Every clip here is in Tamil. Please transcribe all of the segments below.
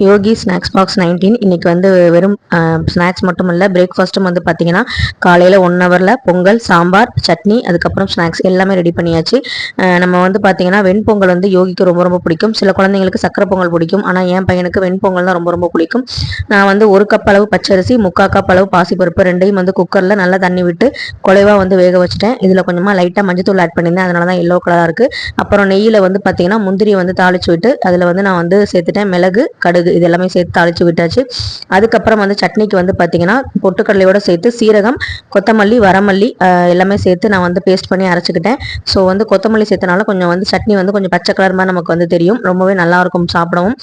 யோகி ஸ்நாக்ஸ் பாக்ஸ் 19 இன்னைக்கு வந்து வெறும் ஸ்நாக்ஸ் மட்டும் இல்லை, பிரேக்ஃபாஸ்ட்டும் வந்து பார்த்தீங்கன்னா காலையில் 1 ஹவரில் பொங்கல், சாம்பார், சட்னி, அதுக்கப்புறம் ஸ்நாக்ஸ் எல்லாமே ரெடி பண்ணியாச்சு. நம்ம வந்து பார்த்தீங்கன்னா வெண்பொங்கல் வந்து யோகிக்கு ரொம்ப ரொம்ப பிடிக்கும். சில குழந்தைங்களுக்கு சக்கரை பொங்கல் பிடிக்கும், ஆனால் என் பையனுக்கு வெண்பொங்கல் தான் ரொம்ப ரொம்ப பிடிக்கும். நான் வந்து 1 கப் அளவு பச்சரிசி, 3/4 கப் அளவு பாசிப்பருப்பு ரெண்டையும் வந்து குக்கரில் நல்லா தண்ணி விட்டு குழைவாக வந்து வேக வச்சுட்டேன். இதில் கொஞ்சமாக லைட்டாக மஞ்சத்தூள் ஆட் பண்ணியிருந்தேன், அதனால தான் எல்லோ கலராக இருக்குது. அப்புறம் நெய்யில் வந்து பார்த்தீங்கன்னா முந்திரியை வந்து தாளிச்சு விட்டு அதில் வந்து நான் வந்து சேர்த்துட்டேன் மிளகு, கடுகு இது எல்லாமே சேர்த்து தாளிச்சு விட்டாச்சு. அதுக்கப்புறம் வந்து சட்னிக்கு வந்து பார்த்தீங்கன்னா பொட்டுக்கடலையோட சேர்த்து சீரகம், கொத்தமல்லி, வரமல்லி எல்லாமே சேர்த்து நான் வந்து பேஸ்ட் பண்ணி அரைச்சிக்கிட்டேன். ஸோ வந்து கொத்தமல்லி சேர்த்தனால கொஞ்சம் வந்து சட்னி வந்து கொஞ்சம் பச்சை கலர் மாதிரி நமக்கு வந்து தெரியும், ரொம்பவே நல்லா இருக்கும் சாப்பிடவும்.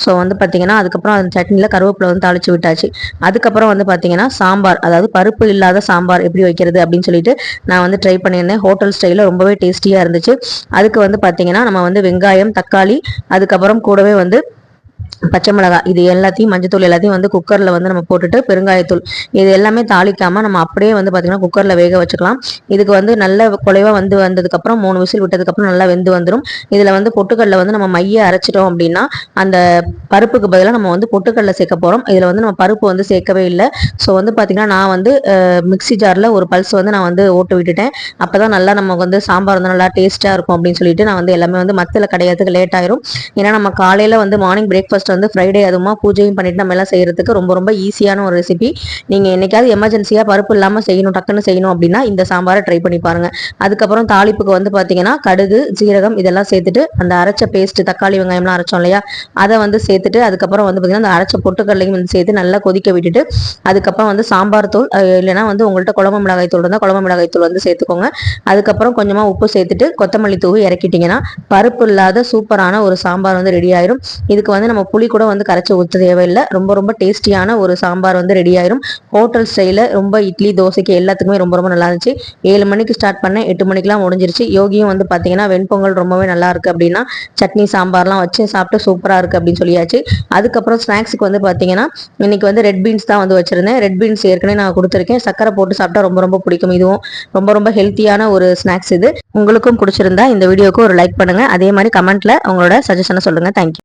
ஸோ வந்து பார்த்தீங்கன்னா அதுக்கப்புறம் அந்த சட்னியில் கருவேப்பிலை வந்து தாளிச்சு விட்டாச்சு. அதுக்கப்புறம் வந்து பார்த்தீங்கன்னா சாம்பார், அதாவது பருப்பு இல்லாத சாம்பார் எப்படி வைக்கிறது அப்படின்னு சொல்லிட்டு நான் வந்து ட்ரை பண்ணியிருந்தேன். ஹோட்டல் ஸ்டைலில் ரொம்பவே டேஸ்டியாக இருந்துச்சு. அதுக்கு வந்து பார்த்தீங்கன்னா நம்ம வந்து வெங்காயம், தக்காளி, அதுக்கப்புறம் கூடவே வந்து பச்சை மிளகாய், இது எல்லாத்தையும் மஞ்சத்தூள் எல்லாத்தையும் வந்து குக்கரில் வந்து நம்ம போட்டுட்டு பெருங்காயத்தூள் இது எல்லாமே தாளிக்காமல் நம்ம அப்படியே வந்து பார்த்திங்கன்னா குக்கரில் வேக வச்சுக்கலாம். இதுக்கு வந்து நல்ல குலைவாக வந்து வந்ததுக்கப்புறம் 3 விசில் விட்டதுக்கப்புறம் நல்லா வெந்து வந்துடும். இதில் வந்து பொட்டுக்கடலை வந்து நம்ம மைய அரைச்சிட்டோம் அப்படின்னா அந்த பருப்புக்கு பதிலாக நம்ம வந்து பொட்டுக்கடலை சேர்க்க போகிறோம். இதில் வந்து நம்ம பருப்பு வந்து சேர்க்கவே இல்லை. ஸோ வந்து பார்த்திங்கன்னா நான் வந்து மிக்சி ஜாரில் ஒரு பல்ஸ் வந்து நான் வந்து ஓட்டு விட்டுட்டேன். அப்போ தான் நல்லா நமக்கு வந்து சாம்பார் வந்து நல்லா டேஸ்ட்டாக இருக்கும் அப்படின்னு சொல்லிட்டு நான் வந்து எல்லாமே வந்து மத்தில் கிடையாதுக்கு லேட் ஆயிரும். ஏன்னா நம்ம காலையில் வந்து மார்னிங் பிரேக்ஃபாஸ்ட் வந்து ஃப்ரைடே அதுமா பூஜையும் பண்ணிட்டு நம்ம எல்லாம் செய்யறதுக்கு ரொம்ப ரொம்ப ஈஸியான ஒரு ரெசிபி. நீங்க என்னைக்காவது எமர்ஜென்சியா பருப்பு இல்லாம செய்யணும், டக்குன்னு செய்யணும் அப்படின்னா இந்த சாம்பாரை ட்ரை பண்ணி பாருங்க. அதுக்கப்புறம் தாளிப்புக்கு வந்து பாத்தீங்கன்னா கடுகு, ஜீரகம் இதெல்லாம் சேர்த்துட்டு அந்த அரைச்ச பேஸ்ட், தக்காளி வெங்காயம்லாம் அரைச்சோம் இல்லையா, அதை வந்து சேர்த்துட்டு அதுக்கப்புறம் வந்து பாத்தீங்கன்னா அந்த அரைச்ச பொட்டுக்கடலையும் வந்து சேர்த்து நல்லா கொதிக்க விட்டுட்டு அதுக்கப்புறம் வந்து சாம்பார் தூள் இல்லைன்னா வந்து உங்கள்கிட்ட குழம்பு மிளகாய் தூள் இருந்தால் குழம்பு மிளகாய் தூள் வந்து சேர்த்துக்கோங்க. அதுக்கப்புறம் கொஞ்சமா உப்பு சேர்த்துட்டு கொத்தமல்லி தூவி இறக்கிட்டீங்கன்னா பருப்பு இல்லாத சூப்பரான ஒரு சாம்பார் வந்து ரெடி ஆயிரும். இதுக்கு வந்து நம்ம புளி கூட வந்து கரைச்சி ஊற்ற தேவையில்லை. ரொம்ப ரொம்ப டேஸ்டியான ஒரு சாம்பார் வந்து ரெடி ஆயிரும். ஹோட்டல் ஸ்டைலில் ரொம்ப இட்லி, தோசைக்கு எல்லாத்துக்குமே ரொம்ப ரொம்ப நல்லா இருந்துச்சு. 7 மணிக்கு ஸ்டார்ட் பண்ணேன், 8 மணிக்கெலாம் முடிஞ்சிருச்சு. யோகியும் வந்து பார்த்தீங்கன்னா வெண்பொங்கல் ரொம்பவே நல்லா இருக்கு அப்படின்னா சட்னி சாம்பார்லாம் வச்சு சாப்பிட்டு சூப்பராக இருக்குது அப்படின்னு சொல்லியாச்சு. அதுக்கப்புறம் ஸ்நாக்ஸுக்கு வந்து பார்த்தீங்கன்னா இன்னைக்கு வந்து ரெட் பீன்ஸ் தான் வந்து வச்சிருந்தேன். ரெட் பீன்ஸ் ஏற்கனவே நான் கொடுத்துருக்கேன். சக்கரை போட்டு சாப்பிட்டா ரொம்ப ரொம்ப பிடிக்கும். இதுவும் ரொம்ப ரொம்ப ஹெல்த்தியான ஒரு ஸ்நாக்ஸ். இது உங்களுக்கும் பிடிச்சிருந்தா இந்த வீடியோக்கு ஒரு லைக் பண்ணுங்க. அதே மாதிரி கமெண்ட்ல உங்களோட சஜஷனை சொல்லுங்க. தேங்க்யூ.